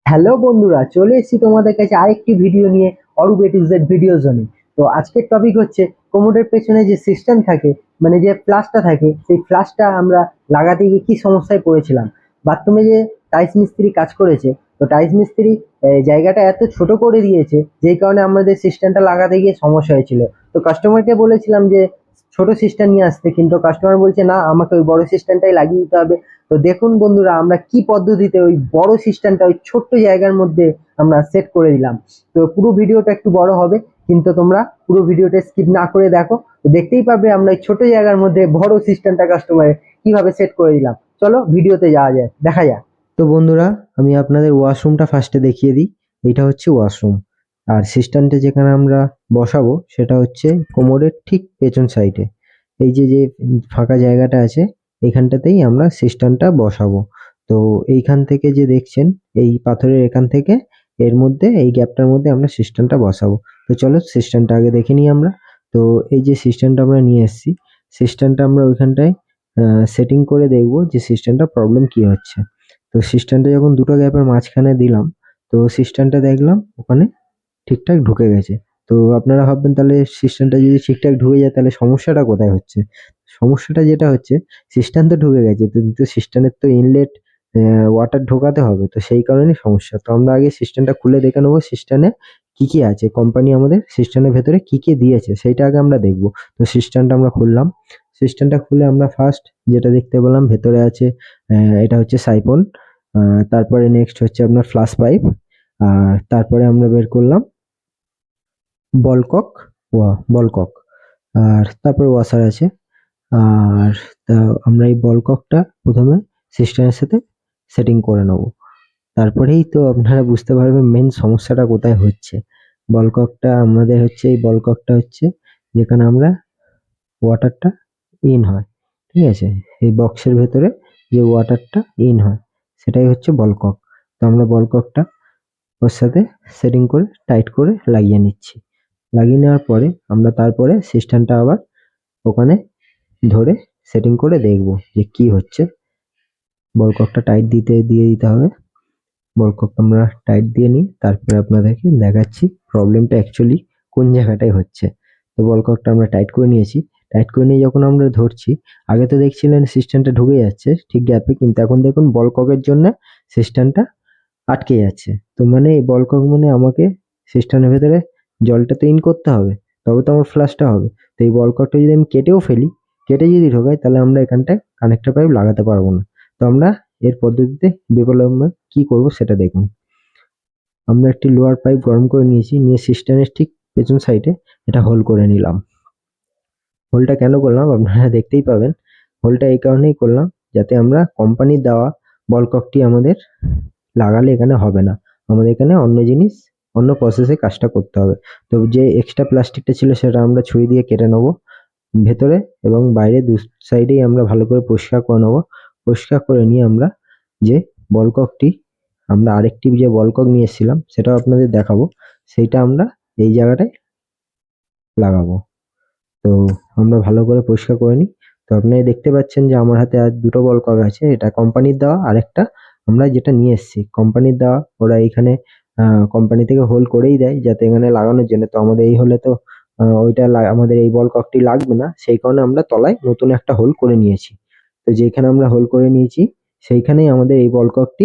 Hello বন্ধুরা, চলে এসেছি তোমাদের কাছে আরেকটি ভিডিও নিয়ে। অরূপ এ টু জেড ভিডিও জোনে। তো আজকের টপিক হচ্ছে কোমোডের পেছনে যে সিস্টেম থাকে, মানে যে ফ্লাশটা থাকে, সেই ফ্লাশটা আমরা লাগাতে গিয়ে কি সমস্যায় পড়েছিলাম। বাথরুমে যে টাইলস মিস্ত্রি কাজ করেছে, তো টাইলস মিস্ত্রি জায়গাটা এত ছোট করে দিয়েছে, যেই কারণে আমাদের সিস্টেমটা লাগাতে গিয়ে সমস্যা হয়েছিল। তো কাস্টমারকে বলেছিলাম যে ছোট সিস্টেম নিয়ে আসতে, কিন্তু কাস্টমার বলছে না, আমাকে ওই বড় সিস্টেমটাই লাগিয়ে দিতে হবে। তো দেখুন বন্ধুরা, আমরা কি পদ্ধতিতে ওই বড় সিস্টেমটা ওই ছোট্ট জায়গার মধ্যে আমরা সেট করে দিলাম। তো পুরো ভিডিওটা একটু বড় হবে, কিন্তু তোমরা পুরো ভিডিওটা স্কিপ না করে দেখো। তো দেখতেই পাবে আমরা এই ছোট জায়গার মধ্যে বড় সিস্টেমটা কাস্টমারের কিভাবে সেট করে দিলাম। চলো ভিডিওতে যাওয়া যায়, দেখা যাক। তো বন্ধুরা, আমি আপনাদের ওয়াশরুমটা ফার্স্টে দেখিয়ে দিই। এটা হচ্ছে ওয়াশরুম, আর সিস্টেমটা যেখানে আমরা বসাবো সেটা হচ্ছে কোমোডের ঠিক পেছন সাইডে। এই যে যে ফাঁকা জায়গাটা আছে, এইখানটাতেই আমরা সিস্টেমটা বসাবো। তো এইখান থেকে যে দেখছেন, এই পাথরের এখান থেকে এর মধ্যে, এই গ্যাপটার মধ্যে আমরা সিস্টেমটা বসাবো। তো চলো সিস্টেমটা আগে দেখে নিই আমরা। তো এই যে সিস্টেমটা আমরা নিয়ে এসেছি, সিস্টেমটা আমরা ওইখানটায় সেটিং করে দেখবো যে সিস্টেমটা প্রবলেম কি হচ্ছে। তো সিস্টেমটা যখন দুটো গ্যাপের মাঝখানে দিলাম, তো সিস্টেমটা দেখলাম ওখানে ঠিকঠাক ঢুকে গেছে। তো আপনারা ভাববেন, তাহলে সিস্টেমটা যদি ঠিকঠাক ঢুকে যায় তাহলে সমস্যাটা কোথায় হচ্ছে। সমস্যাটা যেটা হচ্ছে, সিস্টেম তো ঢুকে গেছে, কিন্তু সিস্টেমের তো ইনলেট ওয়াটার ঢোকাতে হবে, তো সেই কারণেই সমস্যা। তো আমরা আগে সিস্টেমটা খুলে দেখে নেবো সিস্টেমে কি কি আছে, কোম্পানি আমাদের সিস্টেমের ভেতরে কি কি দিয়েছে সেইটা আগে আমরা দেখবো। তো সিস্টেমটা আমরা খুললাম। সিস্টেমটা খুলে আমরা ফার্স্ট যেটা দেখতে পেলাম, ভেতরে আছে এটা হচ্ছে সাইফন। তারপরে নেক্সট হচ্ছে আপনার ফ্লাশ পাইপ। আর তারপরে আমরা বের করলাম বলকক, বলকক। আর তারপরে ওয়াসার আছে। আর তা আমরা এই বলককটা প্রথমে সিস্টেমের সাথে সেটিং করে নেব। তারপরেই তো আপনারা বুঝতে পারবেন মেন সমস্যাটা কোথায় হচ্ছে। বলককটা আমাদের হচ্ছে, এই বলককটা হচ্ছে যেখানে আমরা ওয়াটারটা ইন হয়, ঠিক আছে, এই বক্সের ভেতরে যে ওয়াটারটা ইন হয় সেটাই হচ্ছে বলকক। তো আমরা বলককটা ওর সাথে সেটিং করে টাইট করে লাগিয়ে নিচ্ছি। লাগিয়ে নেওয়ার পরে আমরা তারপরে সিস্টেমটা আবার ওখানে ধরে সেটিং করে দেখবো যে কি হচ্ছে। বলককটা টাইট দিয়ে দিতে হবে। বলকক আমরা টাইট দিয়ে নিই, তারপরে আপনাদেরকে দেখাচ্ছি প্রবলেমটা অ্যাকচুয়ালি কোন জায়গাটায় হচ্ছে। তো বলককটা আমরা টাইট করে নিয়েছি। টাইট করে নিয়ে যখন আমরা ধরছি, আগে তো দেখছিলেন সিস্টেমটা ঢুকে যাচ্ছে ঠিক গ্যাপে, কিন্তু এখন দেখুন বলককের জন্য সিস্টেমটা আটকে যাচ্ছে। তো মানে এই বলকক মানে আমাকে সিস্টেমের ভেতরে জলটা তো ইন করতে হবে, তবে তো আমার ফ্লাশটা হবে। তো এই বলককটা যদি আমি কেটেও ফেলি, কেটে যদি ঢোকাই, তাহলে আমরা এখানটায় কানেক্টর পাইপ লাগাতে পারবো না। তো আমরা এর পদ্ধতিতে বিকল্প কি করব সেটা দেখুন। আমরা একটি লোহার পাইপ গরম করে নিয়েছি, নিয়ে সিস্টেমের ঠিক পেছন সাইডে এটা হোল করে নিলাম। হোলটা কেন করলাম আপনারা দেখতেই পাবেন। হোলটা এই কারণেই করলাম, যাতে আমরা কোম্পানির দেওয়া বলককটি আমাদের লাগালে এখানে হবে না। আমাদের এখানে অন্য জিনিস, অন্য প্রসেসে কাজটা করতে হবে। তো যে এক্সট্রা প্লাস্টিকটা ছিল সেটা আমরা ছুরি দিয়ে কেটে নেবো। ভেতরে এবং বাইরে দু সাইডেই আমরা ভালো করে পরিষ্কার করে নেবো। পরিষ্কার করে নিয়ে আমরা যে বলককটি, আমরা আরেকটি যে বলকক নিয়ে এসেছিলাম সেটাও আপনাদের দেখাবো, সেইটা আমরা এই জায়গাটায় লাগাবো। তো আমরা ভালো করে পরিষ্কার করে নিই। তো আপনারা দেখতে পাচ্ছেন যে আমার হাতে আর দুটো বলকক আছে, এটা কোম্পানির দেওয়া, আর একটা আমরা যেটা নিয়ে এসেছি কোম্পানির দেওয়া। ওরা এখানে কোম্পানি থেকে হোল করেই দেয় যাতে এখানে লাগানোর জন্য। তো আমাদের এই হলে তো আমাদের এই বলককটি লাগবে না, সেই কারণে আমরা তলায় নতুন একটা হোল করে নিয়েছি। তো যেখানে আমরা হোল করে নিয়েছি সেইখানেই আমাদের এই বলককটি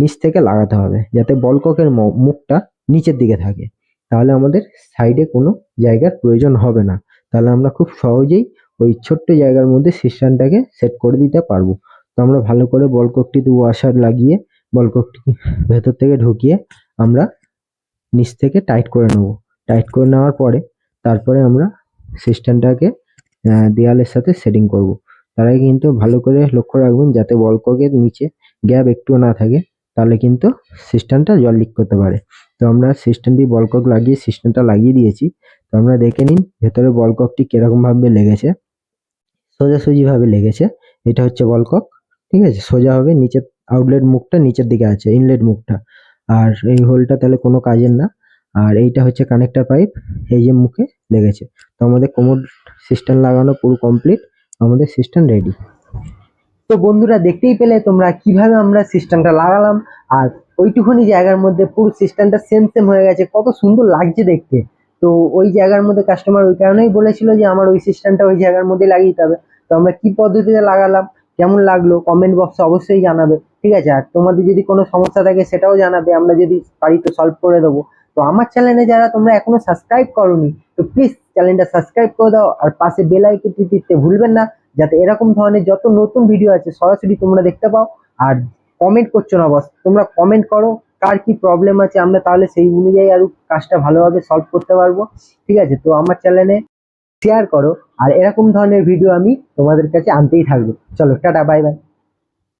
নিচ থেকে লাগাতে হবে, যাতে বলককের মুখটা নিচের দিকে থাকে। তাহলে আমাদের সাইডে কোনো জায়গার প্রয়োজন হবে না। তাহলে আমরা খুব সহজেই ওই ছোট্ট জায়গার মধ্যে সিস্টেমটাকে সেট করে দিতে পারবো। তো আমরা ভালো করে বলককটিতে ওয়াশার লাগিয়ে বলককটি ভেতর থেকে ঢুকিয়ে আমরা নিচ থেকে টাইট করে নেব। টাইট করে নেওয়ার পরে তারপরে আমরা সিস্টেমটাকে দেয়ালের সাথে সেটিং করব। তার আগে কিন্তু ভালো করে লক্ষ্য রাখবেন যাতে বলককের নিচে গ্যাপ একটুও না থাকে, তাহলে কিন্তু সিস্টেমটা জল লিক করতে পারে। তো আমরা সিস্টেমটি বলকক লাগিয়ে সিস্টেমটা লাগিয়ে দিয়েছি। তো আমরা দেখে নিন ভেতরে বলককটি কিরকম ভাবে লেগেছে। সোজাসুজি ভাবে লেগেছে। এটা হচ্ছে বলকক, ঠিক আছে, সোজা হবে। নিচের আউটলেট মুখটা নিচের দিকে আছে, ইনলেট মুখটা। আর এই হোলটা তাহলে কোনো কাজের না। আর এইটা হচ্ছে কানেক্টর পাইপ, এই যে মুখে লেগেছে। তো আমাদের কোমোড সিস্টেম লাগানো পুরো কমপ্লিট, আমাদের সিস্টেম রেডি। তো বন্ধুরা, দেখতেই পেলে তোমরা কিভাবে আমরা সিস্টেমটা লাগালাম। আর ওইটুকুনি জায়গার মধ্যে পুরো সিস্টেমটা সেম সেম হয়ে গেছে, কত সুন্দর লাগছে দেখতে। তো ওই জায়গার মধ্যে কাস্টমার ওই কারণেই বলেছিল যে আমার ওই সিস্টেমটা ওই জায়গার মধ্যে লাগিয়ে দিতে হবে। তো আমরা কি পদ্ধতিতে লাগালাম, কেমন লাগলো কমেন্ট বক্সে অবশ্যই জানাবে, ঠিক আছে? আর তোমাদের যদি কোনো সমস্যা থাকে সেটাও জানাবে, আমরা যদি পারি তো সলভ করে দেবো। তো আমার চ্যানেলে যারা তোমরা এখনো সাবস্ক্রাইব করোনি, তো প্লিজ চ্যানেলটা সাবস্ক্রাইব করে দাও, আর পাশে বেল আইকনটি টিপতে ভুলবেন না, যাতে এরকম ধরনের যত নতুন ভিডিও আছে সরাসরি তোমরা দেখতে পাও। আর কমেন্ট করছো না বস, তোমরা কমেন্ট করো কার কি প্রবলেম আছে, আমরা তাহলে সেই অনুযায়ী আরো কাজটা ভালোভাবে সলভ করতে পারবো, ঠিক আছে? তো আমার চ্যানেলে শেয়ার করো, আর এরকম ধরনের ভিডিও আমি তোমাদের কাছে আনতেই থাকবো। চলো টাটা, বাই বাই।